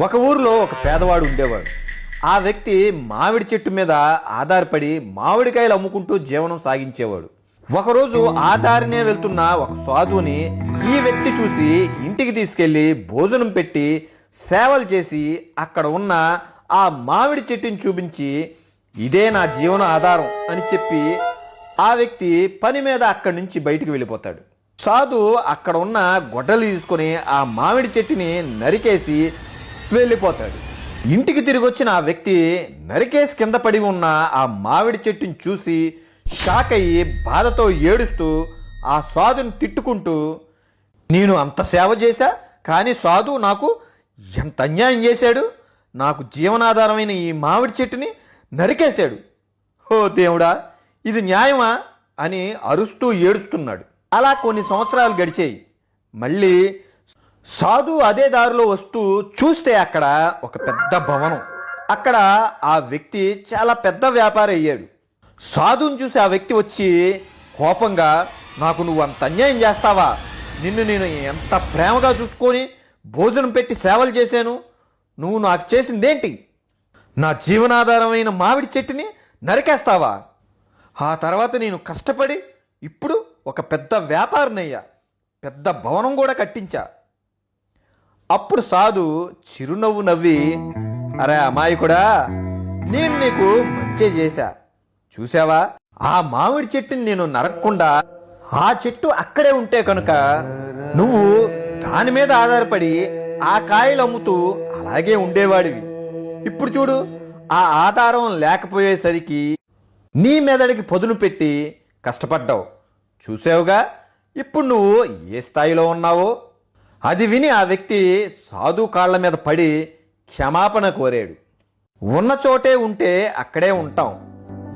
ఒక ఊరిలో ఒక పేదవాడు ఉండేవాడు. ఆ వ్యక్తి మామిడి చెట్టు మీద ఆధారపడి మామిడికాయలు అమ్ముకుంటూ జీవనం సాగించేవాడు. ఒకరోజు ఆ దారినే వెళ్తున్న ఒక సాధువుని ఈ వ్యక్తి చూసి ఇంటికి తీసుకెళ్లి భోజనం పెట్టి సేవలు చేసి అక్కడ ఉన్న ఆ మామిడి చెట్టుని చూపించి ఇదే నా జీవన ఆధారం అని చెప్పి ఆ వ్యక్తి పని మీద అక్కడి నుంచి బయటికి వెళ్ళిపోతాడు. సాధు అక్కడ ఉన్న గొడ్డలు తీసుకొని ఆ మామిడి చెట్టుని నరికేసి వెళ్ళిపోతాడు. ఇంటికి తిరిగి వచ్చిన ఆ వ్యక్తి నరికేసి కింద పడి ఉన్న ఆ మామిడి చెట్టుని చూసి షాక్ అయ్యి బాధతో ఏడుస్తూ ఆ సాధుని తిట్టుకుంటూ, నేను అంత సేవ చేశా కానీ సాధు నాకు ఎంత అన్యాయం చేశాడు, నాకు జీవనాధారమైన ఈ మామిడి చెట్టుని నరికేశాడు, ఓ దేవుడా ఇది న్యాయమా అని అరుస్తూ ఏడుస్తున్నాడు. అలా కొన్ని సంవత్సరాలు గడిచాయి. మళ్ళీ సాధు అదే దారిలో వస్తూ చూస్తే అక్కడ ఒక పెద్ద భవనం. అక్కడ ఆ వ్యక్తి చాలా పెద్ద వ్యాపారి అయ్యాడు. సాధుని చూసి ఆ వ్యక్తి వచ్చి కోపంగా, నాకు నువ్వు అంత అన్యాయం చేస్తావా, నిన్ను నేను ఎంత ప్రేమగా చూసుకొని భోజనం పెట్టి సేవలు చేశాను, నువ్వు నాకు చేసిందేంటి, నా జీవనాధారమైన మామిడి చెట్టుని నరికేస్తావా, ఆ తర్వాత నేను కష్టపడి ఇప్పుడు ఒక పెద్ద వ్యాపారినయ్యా, పెద్ద భవనం కూడా కట్టించా. అప్పుడు సాధు చిరునవ్వు నవ్వి, అరే అమాయకుడా, నేను నీకు మంచి చేశా, చూసావా ఆ మామిడి చెట్టుని నేను నరక్కుండా ఆ చెట్టు అక్కడే ఉంటే కనుక నువ్వు దాని మీద ఆధారపడి ఆ కాయలు అమ్ముతూ అలాగే ఉండేవాడివి. ఇప్పుడు చూడు ఆ ఆధారం లేకపోయేసరికి నీ మెదడికి పదును పెట్టి కష్టపడ్డావు, చూసావుగా ఇప్పుడు నువ్వు ఏ స్థాయిలో ఉన్నావో. అది విని ఆ వ్యక్తి సాధు కాళ్ల మీద పడి క్షమాపణ కోరాడు. ఉన్న చోటే ఉంటే అక్కడే ఉంటాం,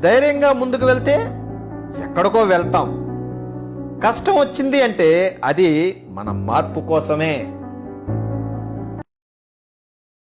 ధైర్యంగా ముందుకు వెళ్తే ఎక్కడికో వెళ్తాం. కష్టం వచ్చింది అంటే అది మన మార్పు కోసమే.